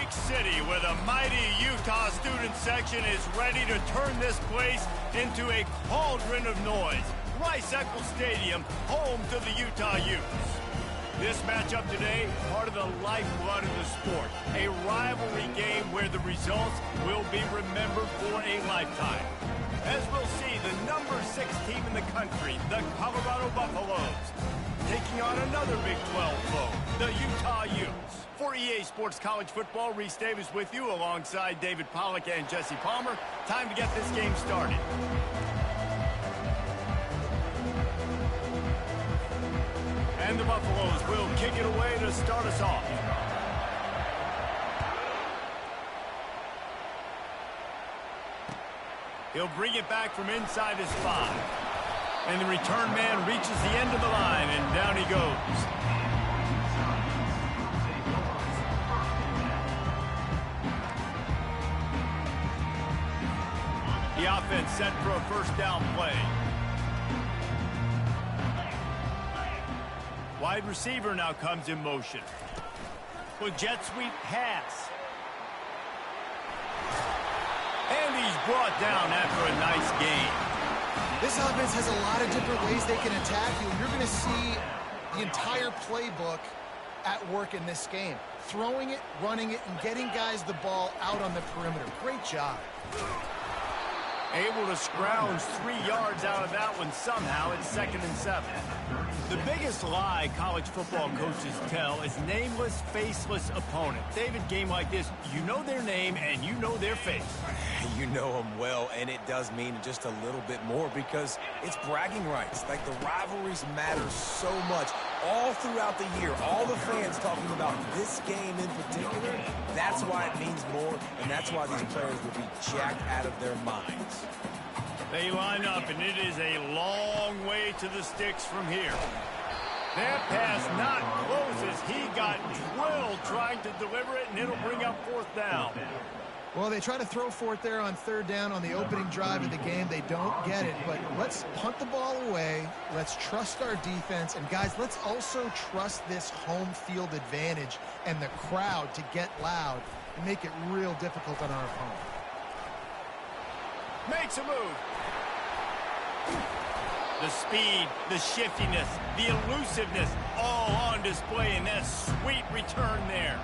Lake City, where the mighty Utah student section is ready to turn this place into a cauldron of noise. Rice-Eccles Stadium, home to the Utah Utes. This matchup today, part of the lifeblood of the sport. A rivalry game where the results will be remembered for a lifetime. As we'll see, the number 6 team in the country, the Colorado Buffaloes, taking on another Big 12 foe, the Utah Utes. For EA Sports College Football, Reese Davis with you alongside David Pollack and Jesse Palmer. Time to get this game started. And the Buffaloes will kick it away to start us off. He'll bring it back from inside his 5. And the return man reaches the end of the line, and down he goes. The offense set for a first down play. Wide receiver now comes in motion. With jet sweep pass. And he's brought down after a nice gain. This offense has a lot of different ways they can attack you. You're going to see the entire playbook at work in this game. Throwing it, running it, and getting guys the ball out on the perimeter. Great job. Able to scrounge 3 yards out of that one somehow. It's 2nd and 7. The biggest lie college football coaches tell is nameless, faceless opponents. David, game like this, you know their name and you know their face. You know them well, and it does mean just a little bit more because it's bragging rights. Like, the rivalries matter so much all throughout the year. All the fans talking about this game in particular, that's why it means more, and that's why these players will be jacked out of their minds. They line up, and it is a long way to the sticks from here. That pass not close as he got drilled trying to deliver it, and it'll bring up 4th down. Well, they try to throw for it there on 3rd down on the opening drive of the game. They don't get it, but let's punt the ball away. Let's trust our defense. And, guys, let's also trust this home field advantage and the crowd to get loud and make it real difficult on our opponent. Makes a move. The speed, the shiftiness, the elusiveness, all on display in that sweet return there.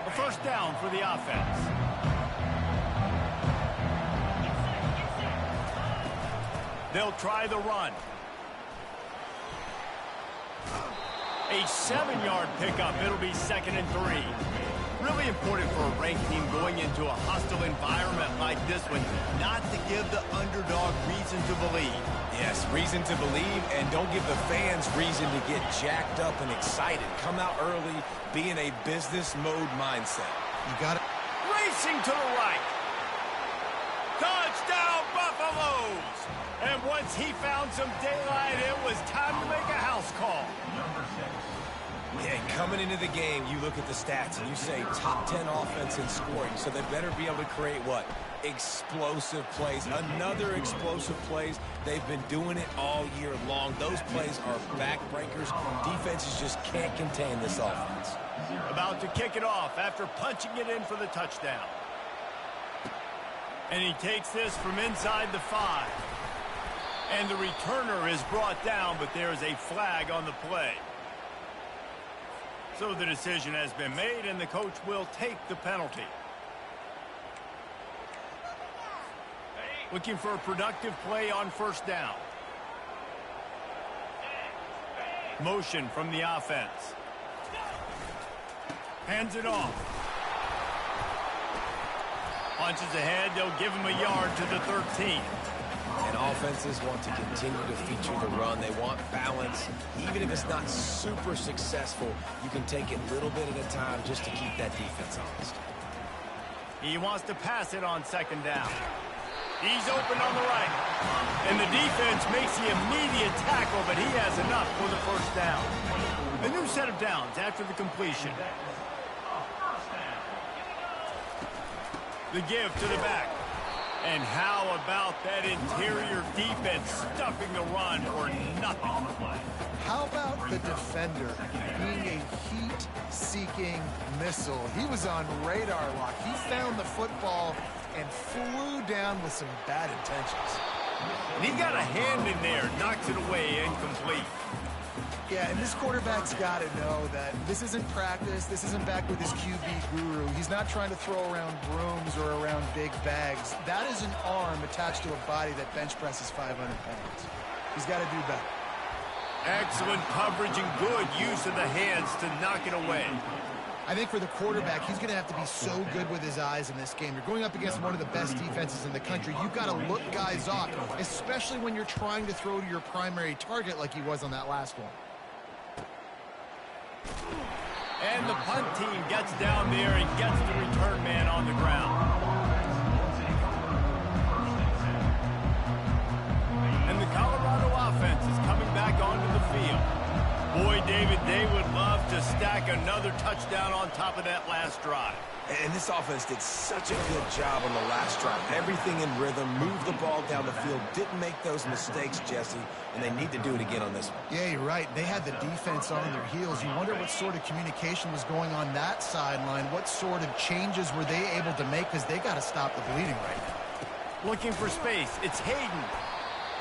A first down for the offense. They'll try the run. A 7-yard pickup. It'll be 2nd and 3. Really important for a ranked team going into a hostile environment like this one, not to give the underdog reason to believe. Yes, reason to believe, and don't give the fans reason to get jacked up and excited. Come out early, be in a business mode mindset. You got it. Racing to the right. Touchdown, Buffaloes! And once he found some daylight, it was time to make a house call. Yeah, coming into the game, you look at the stats and you say top 10 offense in scoring, so they better be able to create what? Explosive plays. Another explosive plays. They've been doing it all year long. Those plays are backbreakers. Defenses just can't contain this offense. About to kick it off after punching it in for the touchdown. And he takes this from inside the 5. And the returner is brought down, but there is a flag on the play. So the decision has been made, and the coach will take the penalty. Looking for a productive play on first down. Motion from the offense. Hands it off. Punches ahead. They'll give him a yard to the 13. And offenses want to continue to feature the run. They want balance. Even if it's not super successful, you can take it a little bit at a time just to keep that defense honest. He wants to pass it on 2nd down. He's open on the right. And the defense makes the immediate tackle, but he has enough for the first down. A new set of downs after the completion. The give to the back. And how about that interior defense stuffing the run for nothing? How about the defender being a heat-seeking missile? He was on radar lock. He found the football and flew down with some bad intentions. And he got a hand in there, knocks it away, incomplete. Yeah, and this quarterback's got to know that this isn't practice. This isn't back with his QB guru. He's not trying to throw around brooms or around big bags. That is an arm attached to a body that bench presses 500 pounds. He's got to do better. Excellent coverage and good use of the hands to knock it away. I think for the quarterback, he's going to have to be so good with his eyes in this game. You're going up against one of the best defenses in the country. You've got to look guys off, especially when you're trying to throw to your primary target like he was on that last one. And the punt team gets down there and gets the return man on the ground. And the Colorado offense is coming back onto the field. Boy, David, they would love to stack another touchdown on top of that last drive. And this offense did such a good job on the last drive. Everything in rhythm, moved the ball down the field, didn't make those mistakes, Jesse, and they need to do it again on this one. Yeah, you're right. They had the defense on their heels. You wonder what sort of communication was going on that sideline. What sort of changes were they able to make, because they got to stop the bleeding right now. Looking for space. It's Hayden.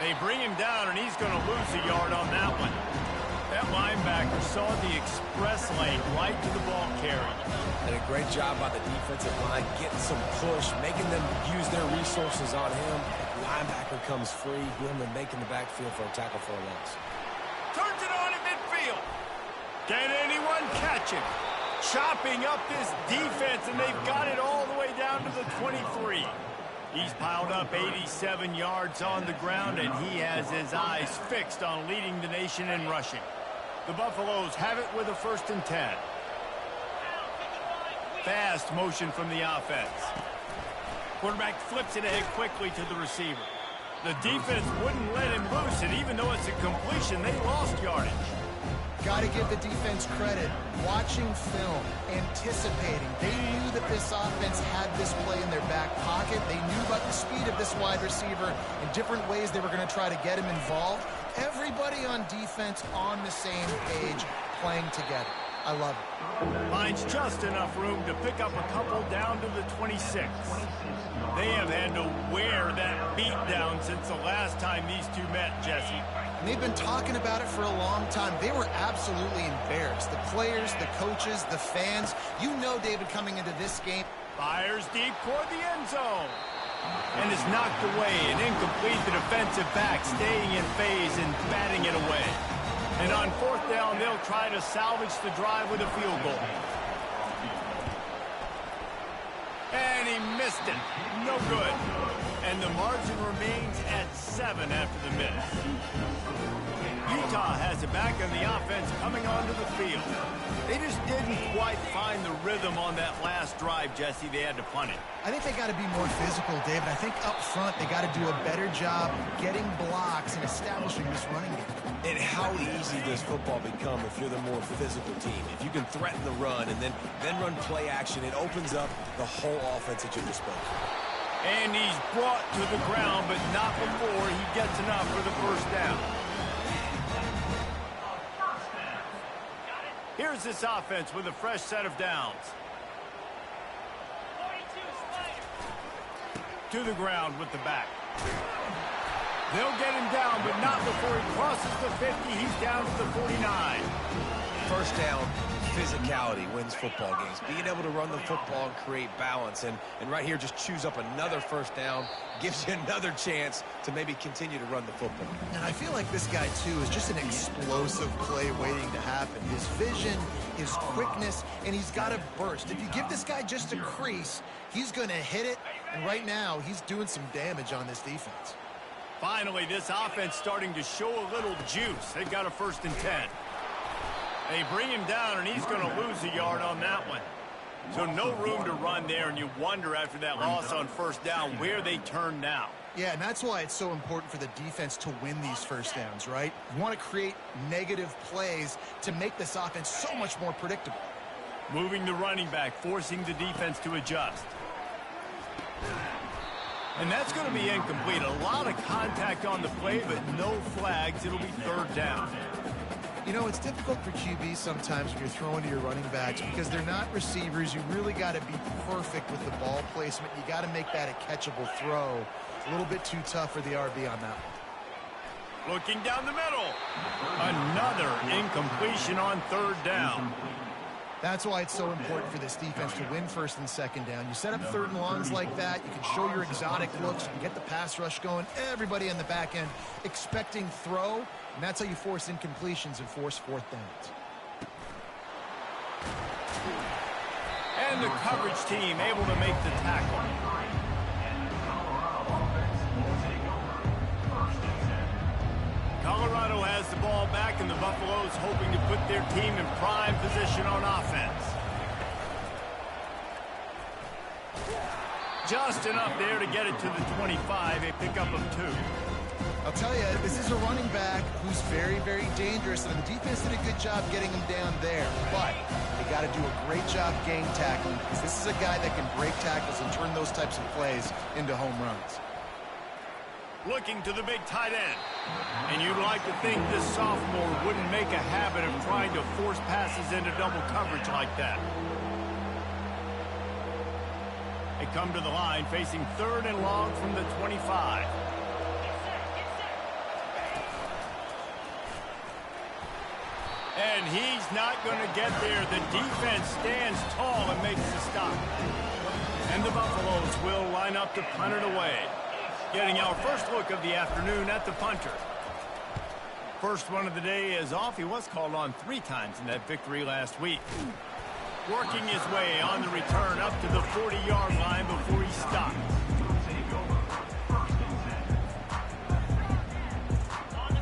They bring him down, and he's going to lose a yard on that one. That linebacker saw the express lane right to the ball carrier. And a great job by the defensive line, getting some push, making them use their resources on him. Linebacker comes free, him and making the backfield for a tackle for a loss. Turns it on in midfield. Can anyone catch him? Chopping up this defense, and they've got it all the way down to the 23. He's piled up 87 yards on the ground, and he has his eyes fixed on leading the nation in rushing. The Buffaloes have it with a 1st and 10. Fast motion from the offense. Quarterback flips it ahead quickly to the receiver. The defense wouldn't let him loose, and even though it's a completion, they lost yardage. Got to give the defense credit. Watching film, anticipating. They knew that this offense had this play in their back pocket. They knew about the speed of this wide receiver and different ways they were going to try to get him involved. Everybody on defense on the same page, playing together. I love it. Finds just enough room to pick up a couple down to the 26. They have had to wear that beat down since the last time these two met, Jesse. And they've been talking about it for a long time. They were absolutely embarrassed. The players, the coaches, the fans. You know, David, coming into this game. Fires deep toward the end zone. And is knocked away and incomplete. The defensive back staying in phase and batting it away. And on 4th down, they'll try to salvage the drive with a field goal. And he missed it. No good. And the margin remains at 7 after the miss. Utah has it back on the offense coming onto the field. They just didn't quite find the rhythm on that last drive, Jesse. They had to punt it. I think they got to be more physical, David. I think up front they got to do a better job getting blocks and establishing this running game. And how easy does football become if you're the more physical team? If you can threaten the run and then run play action, it opens up the whole offense at your disposal. And he's brought to the ground, but not before he gets enough for the 1st down. Here's this offense with a fresh set of downs. To the ground with the back. They'll get him down, but not before he crosses the 50. He's down to the 49. 1st down, physicality wins football games. Being able to run the football and create balance. And right here, just choose up another 1st down. Gives you another chance to maybe continue to run the football. And I feel like this guy, too, is just an explosive play waiting to happen. His vision, his quickness, and he's got to burst. If you give this guy just a crease, he's going to hit it. And right now, he's doing some damage on this defense. Finally, this offense starting to show a little juice. They've got a 1st and 10. They bring him down, and he's going to lose a yard on that one. So no room to run there, and you wonder after that loss on 1st down where they turn now. Yeah, and that's why it's so important for the defense to win these 1st downs, right? You want to create negative plays to make this offense so much more predictable. Moving the running back, forcing the defense to adjust. And that's going to be incomplete. A lot of contact on the play, but no flags. It'll be third down. You know, it's difficult for QBs sometimes when you're throwing to your running backs because they're not receivers. You really got to be perfect with the ball placement. You got to make that a catchable throw. A little bit too tough for the RB on that one. Looking down the middle. Another incompletion on third down. That's why it's so important for this defense to win first and second down. You set up third and longs like that. You can show your exotic looks. You can get the pass rush going. Everybody on the back end expecting throw. And that's how you force incompletions and force fourth downs. And the coverage team able to make the tackle. Colorado has the ball back, and the Buffaloes hoping to put their team in prime position on offense. Just enough there to get it to the 25, a pickup of 2. I'll tell you, this is a running back who's very, very dangerous, and the defense did a good job getting him down there. But they got to do a great job game tackling because this is a guy that can break tackles and turn those types of plays into home runs. Looking to the big tight end. And you'd like to think this sophomore wouldn't make a habit of trying to force passes into double coverage like that. They come to the line facing third and long from the 25. And he's not going to get there. The defense stands tall and makes the stop. And the Buffaloes will line up to punt it away. Getting our first look of the afternoon at the punter. First one of the day is off. He was called on 3 times in that victory last week. Working his way on the return up to the 40-yard line before he stopped.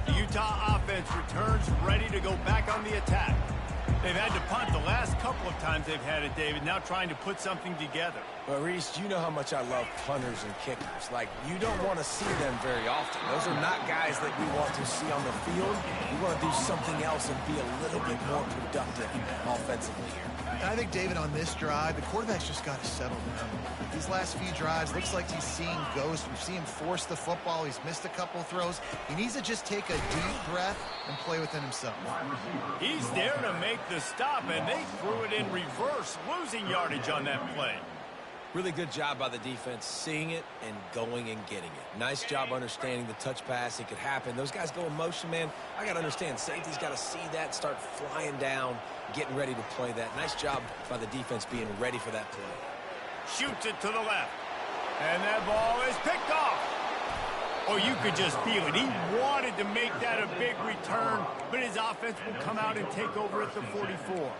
The Utah offense returns ready to go back on the attack. They've had to punt the last couple of times they've had it, David, now trying to put something together. Well, Reese, you know how much I love punters and kickers. Like, you don't want to see them very often. Those are not guys that we want to see on the field. We want to do something else and be a little bit more productive offensively here. And I think, David, on this drive, the quarterback's just got to settle down. These last few drives, looks like he's seeing ghosts. We've seen him force the football. He's missed a couple throws. He needs to just take a deep breath and play within himself. He's there to make the stop, and they threw it in reverse, losing yardage on that play. Really good job by the defense, seeing it and going and getting it. Nice job understanding the touch pass. It could happen. Those guys go in motion, man. I got to understand, safety's got to see that, start flying down, getting ready to play that. Nice job by the defense being ready for that play. Shoots it to the left. And that ball is picked off. Oh, you could just feel it. He wanted to make that a big return, but his offense will come out and take over at the 44.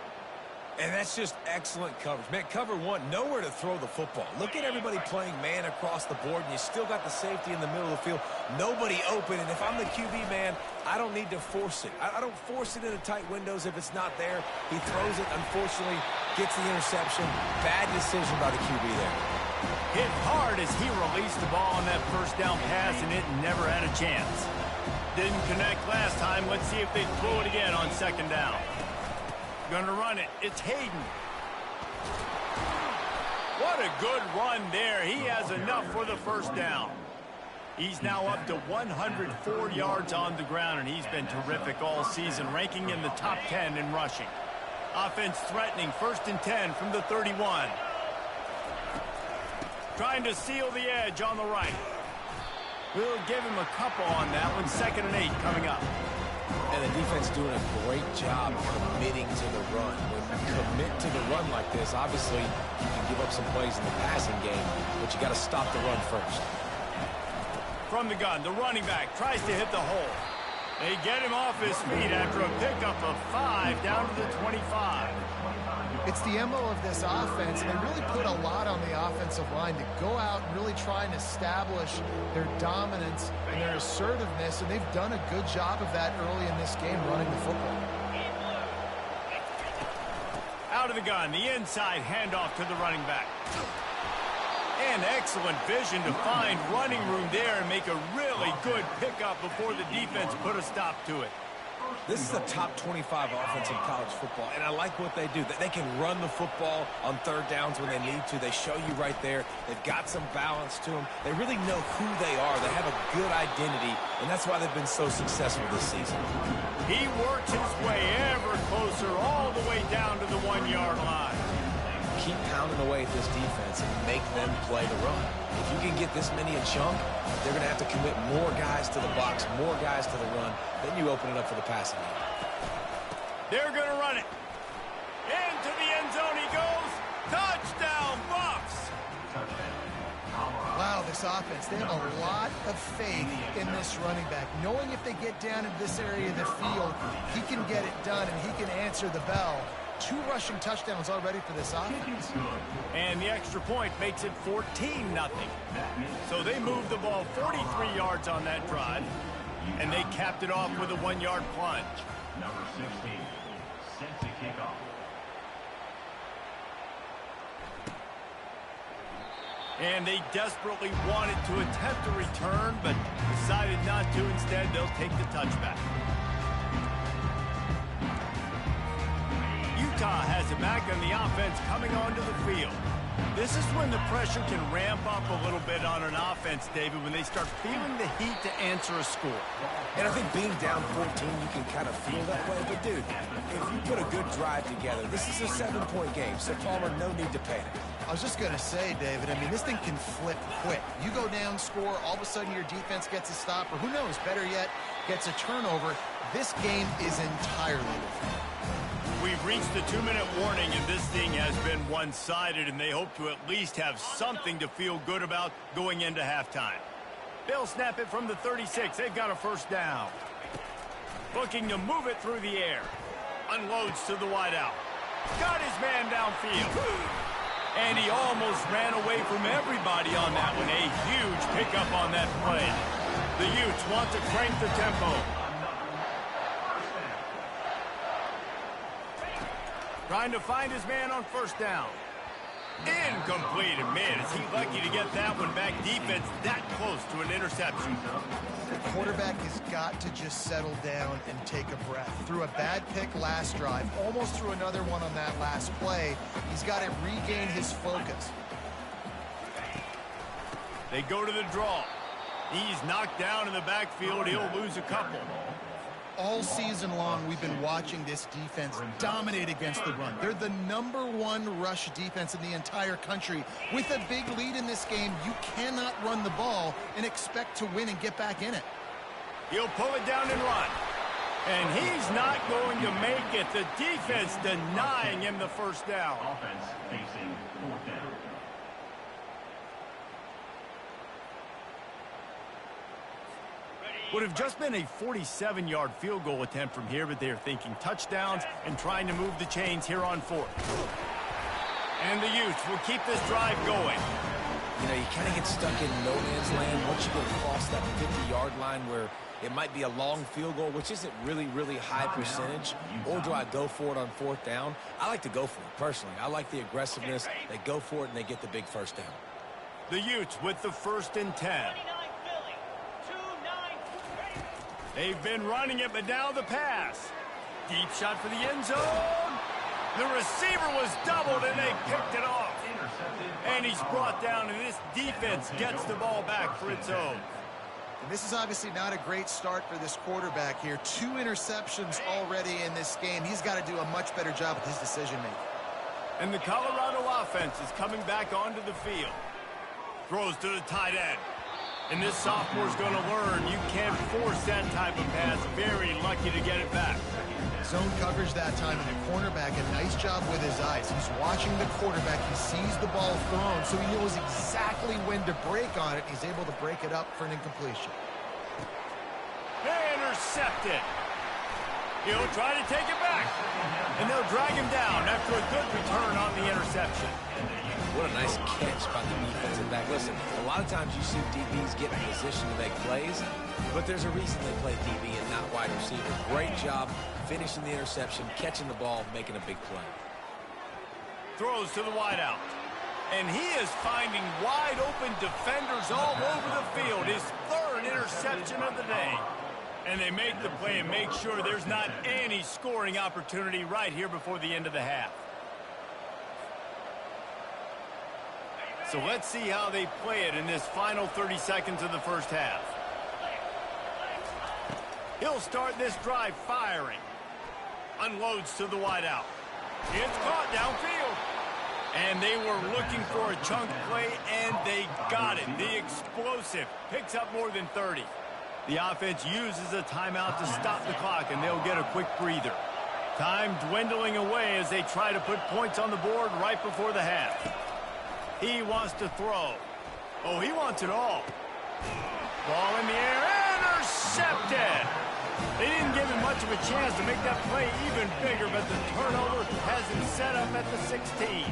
And that's just excellent coverage. Man, cover one, nowhere to throw the football. Look at everybody playing man across the board, and you still got the safety in the middle of the field. Nobody open, and if I'm the QB, man, I don't need to force it. I don't force it into tight windows if it's not there. He throws it, unfortunately, gets the interception. Bad decision by the QB there. Hit hard as he released the ball on that first down pass, and it never had a chance. Didn't connect last time. Let's see if they throw it again on second down. Going to run it. It's Hayden. What a good run there. He has enough for the first down. He's now up to 104 yards on the ground, and he's been terrific all season, ranking in the top 10 in rushing. Offense threatening, 1st and 10 from the 31. Trying to seal the edge on the right. We'll give him a couple on that one. 2nd and 8 coming up. And the defense doing a great job committing to the run. When you commit to the run like this, obviously you can give up some plays in the passing game, but you got to stop the run first. From the gun, the running back tries to hit the hole. They get him off his feet after a pickup of 5 down to the 25. It's the MO of this offense, and they really put a lot on the offensive line to go out and really try and establish their dominance and their assertiveness, and they've done a good job of that early in this game running the football. Out of the gun, the inside handoff to the running back. And excellent vision to find running room there and make a really good pickup before the defense put a stop to it. This is a top 25 offense in college football, and I like what they do. They can run the football on third downs when they need to. They show you right there. They've got some balance to them. They really know who they are. They have a good identity, and that's why they've been so successful this season. He works his way ever closer all the way down to the 1-yard line. Keep pounding away at this defense and make them play the run. If you can get this many a chunk, they're going to have to commit more guys to the box, more guys to the run. Then you open it up for the passing game. They're going to run it. Into the end zone he goes. Touchdown, Bucks! Wow, this offense, they have a lot of faith in this running back. Knowing if they get down into this area of the field, he can get it done and he can answer the bell. 2 rushing touchdowns already for this offense. And the extra point makes it 14-0. So they moved the ball 43 yards on that drive, and they capped it off with a 1-yard plunge. Number 16, set to kick off. And they desperately wanted to attempt a return, but decided not to. Instead, they'll take the touchback. Utah has it back on the offense coming onto the field. This is when the pressure can ramp up a little bit on an offense, David, when they start feeling the heat to answer a score. And I think being down 14, you can kind of feel that way. But, dude, if you put a good drive together, this is a 7-point game. So, Palmer, no need to panic. I was just going to say, David, I mean, this thing can flip quick. You go down, score, all of a sudden your defense gets a stop, or who knows, better yet, gets a turnover. This game is entirely different. We've reached the 2-minute warning, and this thing has been one-sided, and they hope to at least have something to feel good about going into halftime. They'll snap it from the 36. They've got a first down. Looking to move it through the air. Unloads to the wideout. Got his man downfield. And he almost ran away from everybody on that one. A huge pickup on that play. The Utes want to crank the tempo. Trying to find his man on first down. Incomplete. And man, is he lucky to get that one back. Defense that close to an interception. The quarterback has got to just settle down and take a breath. Threw a bad pick last drive, almost threw another one on that last play. He's got to regain his focus. They go to the draw. He's knocked down in the backfield. He'll lose a couple. All season long, we've been watching this defense dominate against the run. They're the #1 rush defense in the entire country. With a big lead in this game, you cannot run the ball and expect to win and get back in it. He'll pull it down and run. And he's not going to make it. The defense denying him the first down. Offense facing 4th down. Would have just been a 47-yard field goal attempt from here, but they're thinking touchdowns and trying to move the chains here on 4th. And the Utes will keep this drive going. You know, you kind of get stuck in no man's land once you get across that 50-yard line where it might be a long field goal, which isn't really high percentage. Or do I go for it on 4th down? I like to go for it, personally. I like the aggressiveness. They go for it, and they get the big first down. The Utes with the 1st and 10. They've been running it, but now the pass. Deep shot for the end zone. The receiver was doubled, and they picked it off. And he's brought down, and this defense gets the ball back for its own. And this is obviously not a great start for this quarterback here. 2 interceptions already in this game. He's got to do a much better job with his decision-making. And the Colorado offense is coming back onto the field. Throws to the tight end. And this sophomore's going to learn you can't force that type of pass. Very lucky to get it back. Zone coverage that time, and the cornerback, a nice job with his eyes. He's watching the quarterback. He sees the ball thrown, so he knows exactly when to break on it. He's able to break it up for an incompletion. Intercepted. He'll try to take it back. And they'll drag him down after a good return on the interception. What a nice catch by the defensive back. Listen, a lot of times you see DBs get in position to make plays, but there's a reason they play DB and not wide receiver. Great job finishing the interception, catching the ball, making a big play. Throws to the wideout. And he is finding wide open defenders all over the field. His 3rd interception of the day. And they make the play and make sure there's not any scoring opportunity right here before the end of the half. So let's see how they play it in this final 30 seconds of the first half. He'll start this drive firing. Unloads to the wideout. It's caught downfield. And they were looking for a chunk play, and they got it. The explosive picks up more than 30. The offense uses a timeout to stop the clock, and they'll get a quick breather. Time dwindling away as they try to put points on the board right before the half. He wants to throw. Oh, he wants it all. Ball in the air, intercepted. They didn't give him much of a chance to make that play even bigger, but the turnover has him set up at the 16.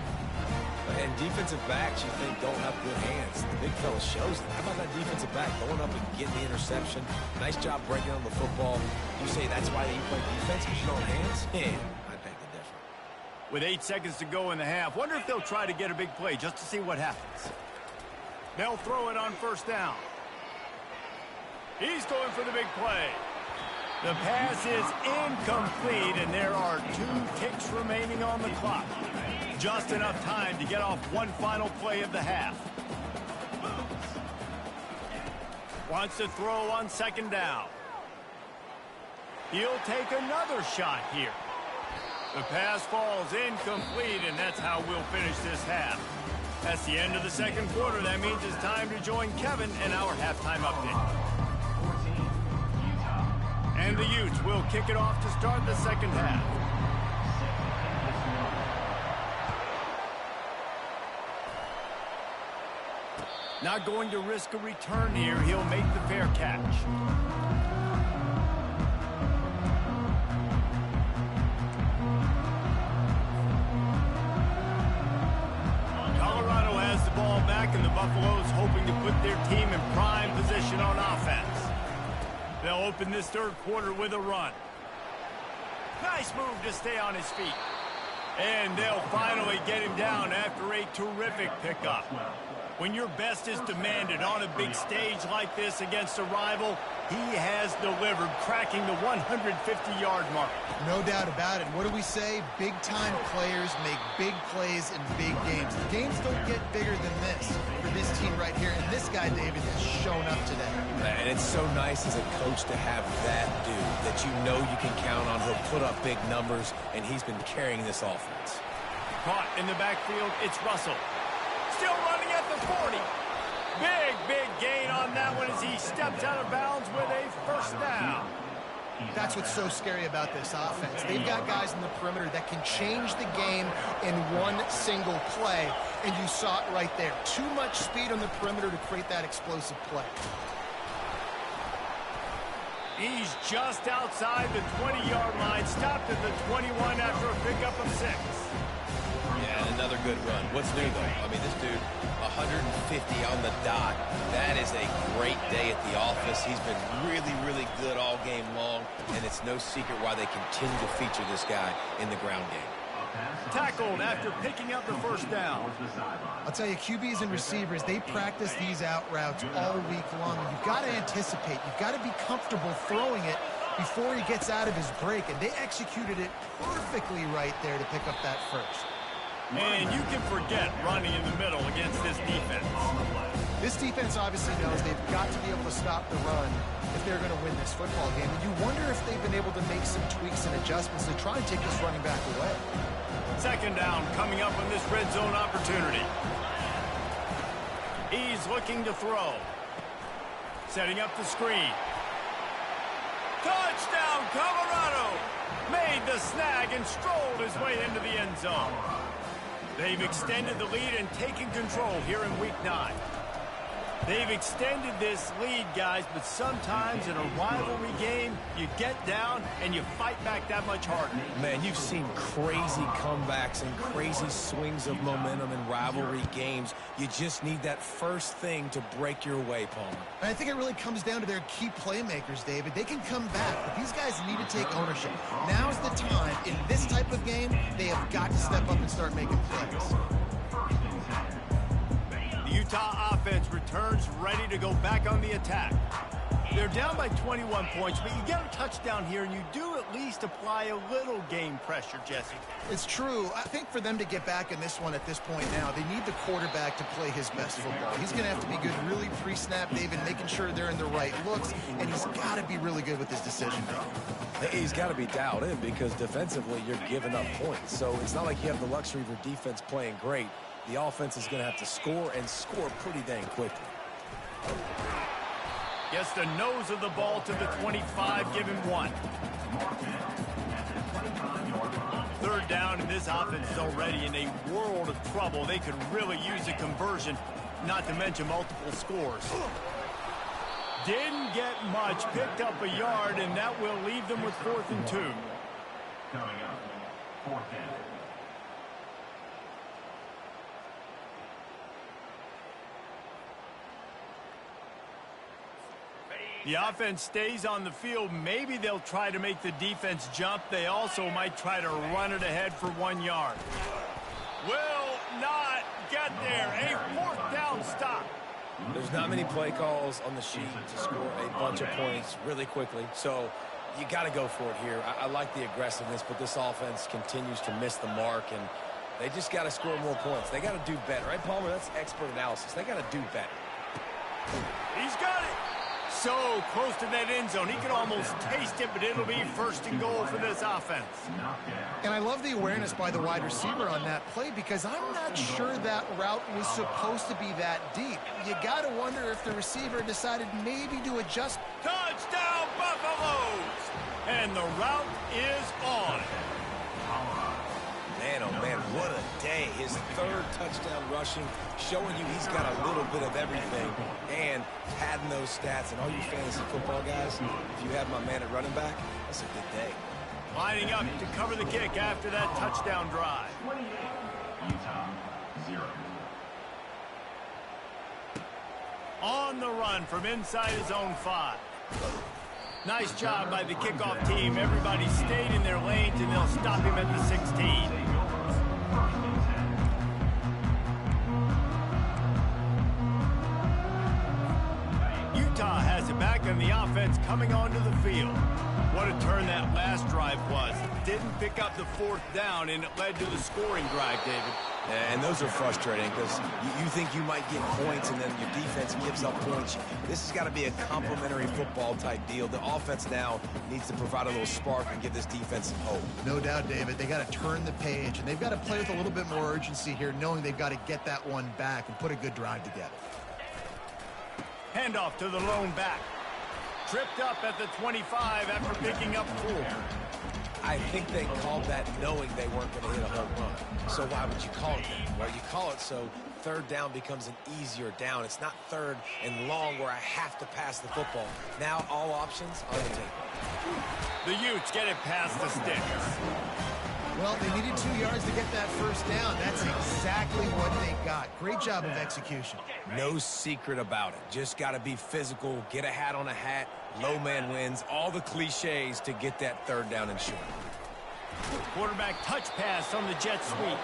And defensive backs, you think, don't have good hands. The big fella shows it. How about that defensive back going up and getting the interception? Nice job breaking on the football. You say that's why you play defense, because you don't have hands? Yeah, I beg the difference. With 8 seconds to go in the half, wonder if they'll try to get a big play just to see what happens. They'll throw it on first down. He's going for the big play. The pass is incomplete, and there are 2 ticks remaining on the clock. Just enough time to get off one final play of the half. Wants to throw on second down. He'll take another shot here. The pass falls incomplete, and that's how we'll finish this half. That's the end of the second quarter. That means it's time to join Kevin in our halftime update. And the Utes will kick it off to start the second half. Not going to risk a return here. He'll make the fair catch. Colorado has the ball back, and the Buffaloes hoping to put their team in prime position on offense. They'll open this third quarter with a run. Nice move to stay on his feet. And they'll finally get him down after a terrific pickup. When your best is demanded on a big stage like this against a rival, he has delivered, cracking the 150-yard mark. No doubt about it. What do we say? Big-time players make big plays in big games. The games don't get bigger than this for this team right here, and this guy, David, has shown up today. And it's so nice as a coach to have that dude that you know you can count on. He'll put up big numbers, and he's been carrying this offense. Caught in the backfield, it's Russell. Still running at the 40. Big gain on that one as he steps out of bounds with a first down. That's what's so scary about this offense. They've got guys in the perimeter that can change the game in one single play, and you saw it right there. Too much speed on the perimeter to create that explosive play. He's just outside the 20-yard line, stopped at the 21 after a pickup of 6. Yeah, and another good run. What's new, though? I mean, this dude, 150 on the dot. That is a great day at the office. He's been really good all game long, and it's no secret why they continue to feature this guy in the ground game. Tackled after picking up the first down. I'll tell you, QBs and receivers, they practice these out routes all week long. You've got to anticipate. You've got to be comfortable throwing it before he gets out of his break, and they executed it perfectly right there to pick up that first. And you can forget running in the middle against this defense. This defense obviously knows they've got to be able to stop the run if they're going to win this football game. And you wonder if they've been able to make some tweaks and adjustments to try and take this running back away. Second down coming up on this red zone opportunity. He's looking to throw. Setting up the screen. Touchdown, Colorado! Made the snag and strolled his way into the end zone. They've extended the lead and taken control here in Week 9. They've extended this lead, guys, but sometimes in a rivalry game, you get down and you fight back that much harder. Man, you've seen crazy comebacks and crazy swings of momentum in rivalry games. You just need that first thing to break your way, Palmer. And I think it really comes down to their key playmakers, David. They can come back, but these guys need to take ownership. Now's the time. In this type of game, they have got to step up and start making plays. The Utah offense returns ready to go back on the attack. They're down by 21 points, but you get a touchdown here, and you do at least apply a little game pressure, Jesse. It's true. I think for them to get back in this one at this point now, they need the quarterback to play his best football. He's going to have to be good really pre-snap, David, making sure they're in the right looks, and he's got to be really good with his decision-making. He's got to be dialed in because defensively you're giving up points. So it's not like you have the luxury of your defense playing great. The offense is going to have to score and score pretty dang quickly. Gets the nose of the ball to the 25, give him 1. Third down, and this offense is already in a world of trouble. They could really use a conversion, not to mention multiple scores. Didn't get much, picked up a yard, and that will leave them with 4th and 2. Coming up, 4th down. The offense stays on the field. Maybe they'll try to make the defense jump. They also might try to run it ahead for 1 yard. Will not get there. A 4th down stop. There's not many play calls on the sheet to score a bunch of points really quickly. So you got to go for it here. I like the aggressiveness, but this offense continues to miss the mark, and they just got to score more points. They got to do better. Right, Palmer? That's expert analysis. They got to do better. He's got it. So close to that end zone. He could almost taste it, but it'll be 1st and goal for this offense. And I love the awareness by the wide receiver on that play because I'm not sure that route was supposed to be that deep. You got to wonder if the receiver decided maybe to adjust. Touchdown, Buffaloes! And the route is on. Man, oh man, what a day. His 3rd touchdown rushing, showing you he's got a little bit of everything and padding those stats. And all you fantasy football guys, if you have my man at running back, that's a good day. Lining up to cover the kick after that touchdown drive. 28, Utah, 0. On the run from inside his own 5. Nice job by the kickoff team. Everybody stayed in their lanes, and they'll stop him at the 16. Utah has it back on the offense coming onto the field. What a turn that last drive was. Didn't pick up the 4th down, and it led to the scoring drive, David. And those are frustrating because you think you might get points and then your defense gives up points. This has got to be a complementary football type deal. The offense now needs to provide a little spark and give this defense some hope. No doubt, David. They got to turn the page, and they've got to play with a little bit more urgency here, knowing they've got to get that one back and put a good drive together. Handoff to the lone back. Tripped up at the 25 after picking up 4. I think they called that knowing they weren't going to hit a home run. So why would you call it that? Well, you call it so 3rd down becomes an easier down. It's not 3rd and long where I have to pass the football. Now all options on the table. The Utes get it past the sticks. Well, they needed 2 yards to get that 1st down. That's exactly what they got. Great job of execution. No secret about it. Just got to be physical, get a hat on a hat, low man wins, all the cliches to get that 3rd down and short. Quarterback touch pass on the jet sweep.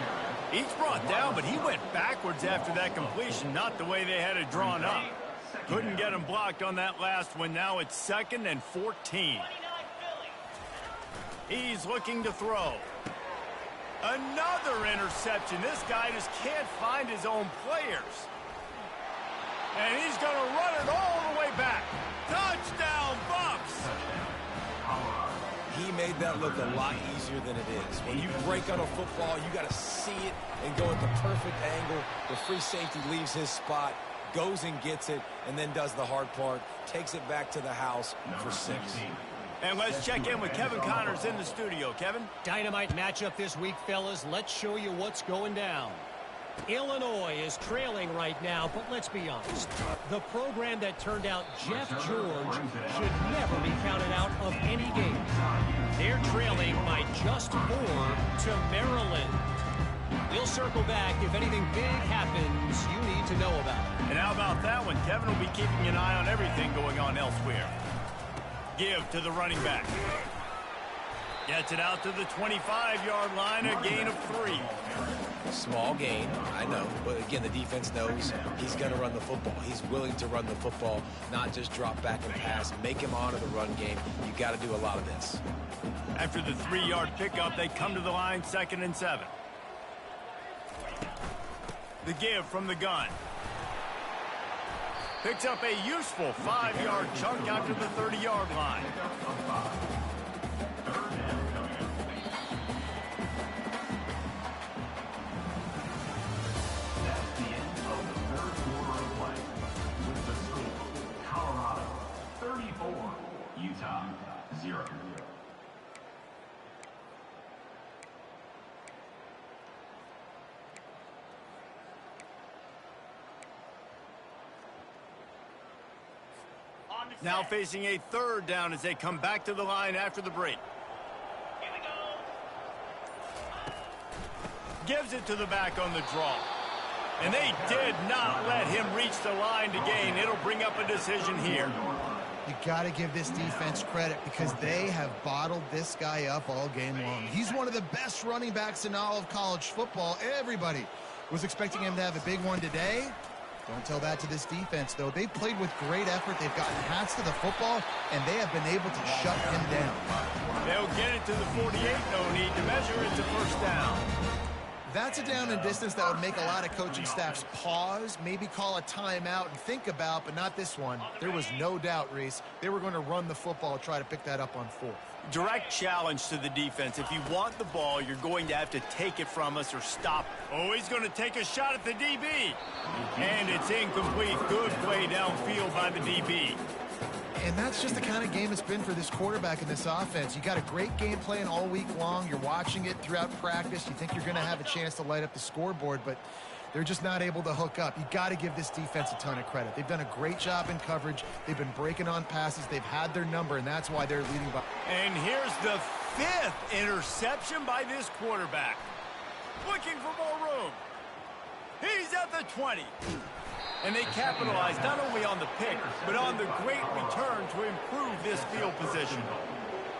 He's brought down, but he went backwards after that completion, not the way they had it drawn up. Couldn't get him blocked on that last one. Now it's 2nd and 14. He's looking to throw. Another interception. This guy just can't find his own players. And he's going to run it all the way back. Touchdown, Buffs! He made that look a lot easier than it is. When you break on a football, you got to see it and go at the perfect angle. The free safety leaves his spot, goes and gets it, and then does the hard part, takes it back to the house for 6. And let's check in with Kevin Connors in the studio. Kevin? Dynamite matchup this week, fellas. Let's show you what's going down. Illinois is trailing right now, but let's be honest. The program that turned out Jeff George should never be counted out of any game. They're trailing by just 4 to Maryland. We'll circle back if anything big happens you need to know about. And how about that one? Kevin will be keeping an eye on everything going on elsewhere. Give to the running back. Gets it out to the 25-yard line, a gain of 3. Small gain, I know. But again, the defense knows he's going to run the football. He's willing to run the football, not just drop back and pass. Make him honor the run game. You got to do a lot of this. After the 3-yard pickup, they come to the line, 2nd and 7. The give from the gun. Picks up a useful 5-yard chunk after the 30-yard line. That's the end of the third quarter of play. With the score, Colorado 34, Utah 0. Now facing a 3rd down as they come back to the line after the break. Here we go. Gives it to the back on the draw. And they did not let him reach the line to gain. It'll bring up a decision here. You got to give this defense credit because they have bottled this guy up all game long. He's one of the best running backs in all of college football. Everybody was expecting him to have a big one today. Don't tell that to this defense, though. They've played with great effort. They've gotten hats to the football, and they have been able to shut him down. They'll get it to the 48. No need to measure it to 1st down. That's a down and distance that would make a lot of coaching staffs pause, maybe call a timeout and think about, but not this one. There was no doubt, Reese, they were going to run the football, try to pick that up on 4th. Direct challenge to the defense. If you want the ball, you're going to have to take it from us or stop. Oh, he's going to take a shot at the DB. And it's incomplete. Good play downfield by the DB. And that's just the kind of game it's been for this quarterback in this offense. You got a great game plan all week long. You're watching it throughout practice. You think you're going to have a chance to light up the scoreboard, but they're just not able to hook up. You got to give this defense a ton of credit. They've done a great job in coverage. They've been breaking on passes. They've had their number, and that's why they're leading by. And here's the 5th interception by this quarterback. Looking for more room. He's at the 20. And they capitalized not only on the pick, but on the great return to improve this field position.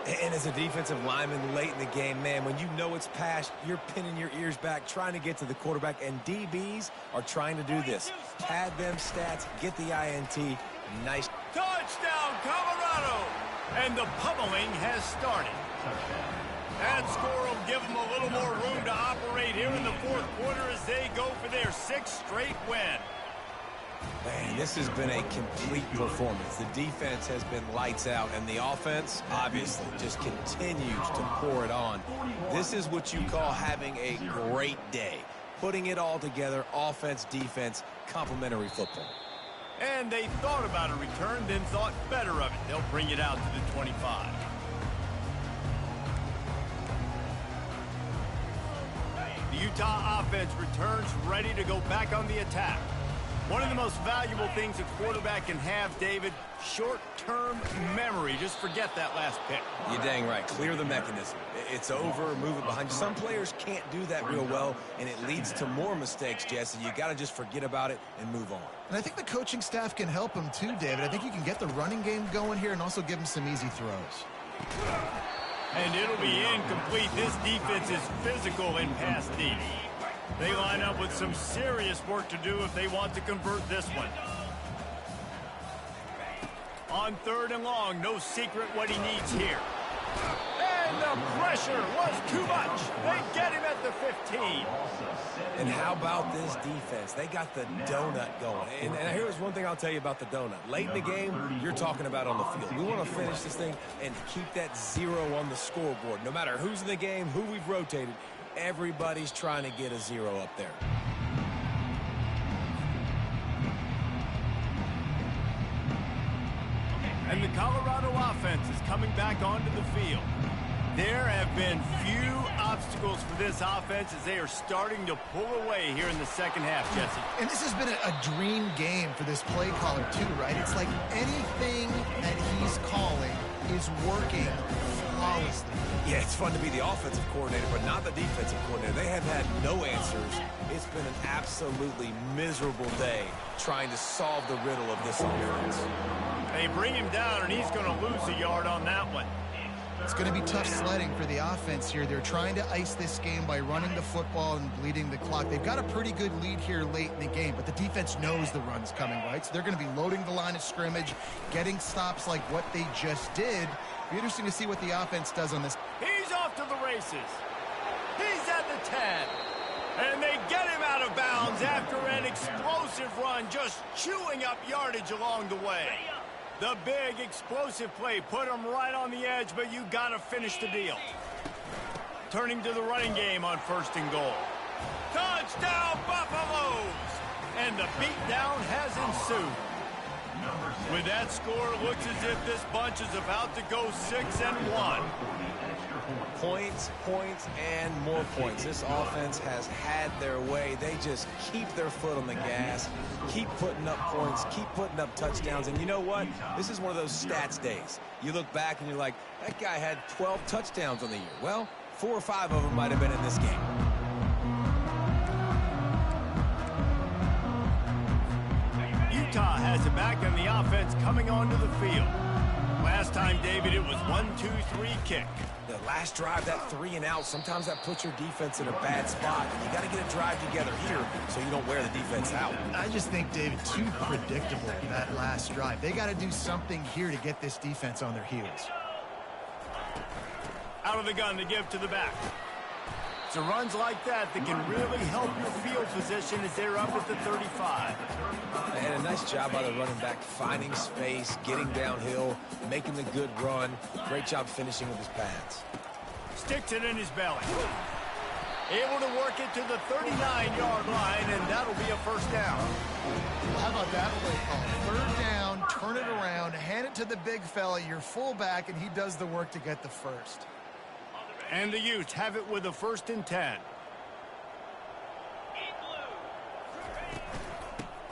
And as a defensive lineman late in the game, man, when you know it's past, you're pinning your ears back, trying to get to the quarterback, and DBs are trying to do this. Pad them stats, get the INT. Nice. Touchdown, Colorado! And the pummeling has started. That score will give them a little more room to operate here in the 4th quarter as they go for their 6th straight win. Man, this has been a complete performance. The defense has been lights out, and the offense, obviously, just continues to pour it on. This is what you call having a great day. Putting it all together, offense, defense, complementary football. And they thought about a return, then thought better of it. They'll bring it out to the 25. The Utah offense returns ready to go back on the attack. One of the most valuable things a quarterback can have, David, short-term memory. Just forget that last pick. You're dang right. Clear the mechanism. It's over, move it behind you. Some players can't do that real well, and it leads to more mistakes, Jesse. You got to just forget about it and move on. And I think the coaching staff can help him too, David. I think you can get the running game going here and also give him some easy throws. And it'll be incomplete. This defense is physical in pass deep. They line up with some serious work to do if they want to convert this one. On 3rd and long, no secret what he needs here. And the pressure was too much. They get him at the 15. And how about this defense? They got the donut going. And here's one thing I'll tell you about the donut. Late in the game, you're talking about on the field. We want to finish this thing and keep that 0 on the scoreboard. No matter who's in the game, who we've rotated, everybody's trying to get a 0 up there. And the Colorado offense is coming back onto the field. There have been few obstacles for this offense as they are starting to pull away here in the 2nd half, Jesse. And this has been a dream game for this play caller too, right? It's like anything that he's calling is working flawlessly. Yeah, it's fun to be the offensive coordinator, but not the defensive coordinator. They have had no answers. It's been an absolutely miserable day trying to solve the riddle of this offense. They bring him down, and he's going to lose a yard on that one. It's going to be tough sledding for the offense here. They're trying to ice this game by running the football and bleeding the clock. They've got a pretty good lead here late in the game, but the defense knows the run's coming, right? So they're going to be loading the line of scrimmage, getting stops like what they just did. Be interesting to see what the offense does on this. He's off to the races. He's at the 10. And they get him out of bounds after an explosive run, just chewing up yardage along the way. The big explosive play put him right on the edge, but you got to finish the deal. Turning to the running game on 1st and goal. Touchdown, Buffaloes! And the beatdown has ensued. With that score, it looks as if this bunch is about to go 6-1. Points, points, and more points. This offense has had their way. They just keep their foot on the gas, keep putting up points, keep putting up touchdowns. And you know what? This is one of those stats days. You look back and you're like, that guy had 12 touchdowns on the year. Well, 4 or 5 of them might have been in this game. Utah has it back on the offense coming onto the field. Last time, David, it was 1-2-3 kick. The last drive, that 3 and out, sometimes that puts your defense in a bad spot. And you got to get a drive together here so you don't wear the defense out. I just think, David, too predictable, that last drive. They got to do something here to get this defense on their heels. Out of the gun to give to the back. So runs like that can really help your field position as they're up at the 35. And a nice job by the running back, finding space, getting downhill, making the good run. Great job finishing with his pads. Sticks it in his belly. Able to work it to the 39-yard line, and that'll be a 1st down. Well, how about that play call? 3rd down, turn it around, hand it to the big fella, your fullback, and he does the work to get the 1st. And the Utes have it with a 1st and 10.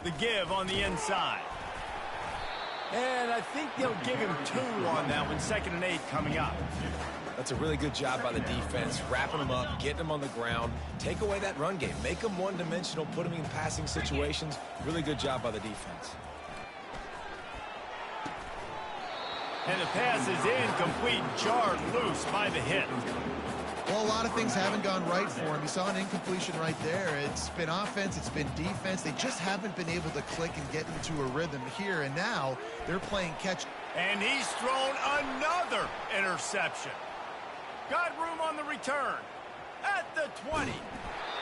The give on the inside. And I think they'll give him 2 on that one. 2nd and 8 coming up. That's a really good job by the defense, wrapping them up, getting them on the ground. Take away that run game. Make them one-dimensional, put them in passing situations. Really good job by the defense. And the pass is incomplete, jarred loose by the hit. Well, a lot of things haven't gone right for him. You saw an incompletion right there. It's been offense, it's been defense. They just haven't been able to click and get into a rhythm here, and now they're playing catch. And he's thrown another interception. Got room on the return at the 20.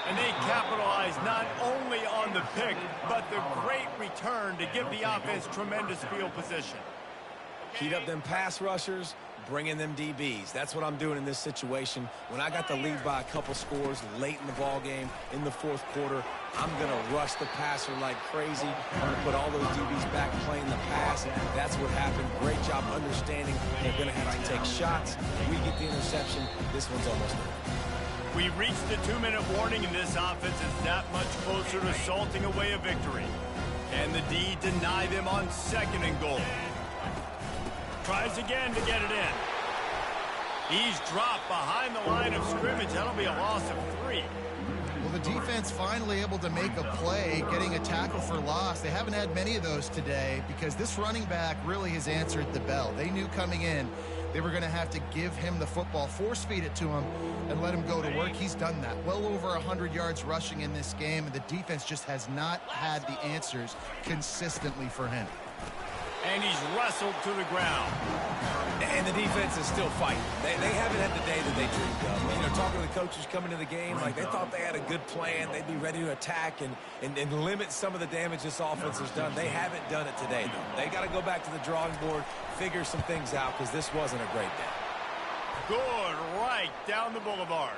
And they capitalize not only on the pick, but the great return to give the offense tremendous field position. Heat up them pass rushers, bring in them DBs. That's what I'm doing in this situation. When I got the lead by a couple scores late in the ball game, in the 4th quarter, I'm going to rush the passer like crazy. I'm going to put all those DBs back playing the pass. That's what happened. Great job understanding they're going to have to take shots. If we get the interception, this one's almost over. We reached the 2-minute warning, and this offense is that much closer to salting away a victory. And the D deny them on 2nd and goal. Tries again to get it in. He's dropped behind the line of scrimmage. That'll be a loss of 3. Well, the defense finally able to make a play, getting a tackle for loss. They haven't had many of those today because this running back really has answered the bell. They knew coming in they were going to have to give him the football, force-feed it to him, and let him go to work. He's done that. Well over 100 yards rushing in this game, and the defense just has not had the answers consistently for him. And he's wrestled to the ground. And the defense is still fighting. They haven't had the day that they dreamed of. You know, talking to the coaches coming to the game, like they thought they had a good plan. They'd be ready to attack and limit some of the damage this offense has done. They haven't done it today, though. They got to go back to the drawing board, figure some things out, because this wasn't a great day. Good right down the boulevard.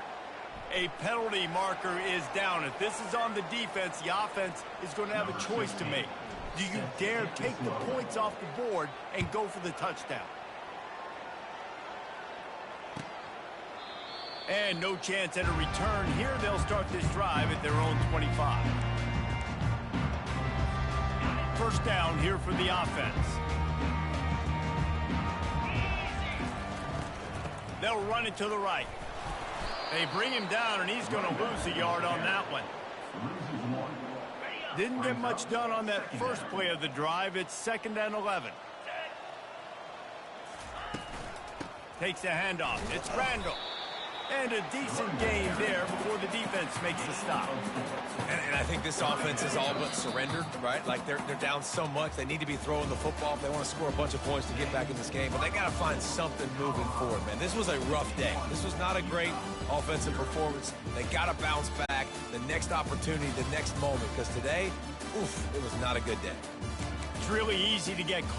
A penalty marker is down. If this is on the defense, the offense is going to have a choice to make. Do you dare take the points off the board and go for the touchdown? And no chance at a return here. They'll start this drive at their own 25. 1st down here for the offense. They'll run it to the right. They bring him down, and he's going to lose a yard on that one. Didn't get much done on that first play of the drive. It's 2nd and 11. Takes the handoff. It's Randall. And a decent gain there before the defense makes the stop. And I think this offense is all but surrendered, right? Like they're down so much, they need to be throwing the football if they want to score a bunch of points to get back in this game. But they got to find something moving forward, man. This was a rough day. This was not a great offensive performance. They got to bounce back the next opportunity, the next moment, because today, oof, it was not a good day. It's really easy to get caught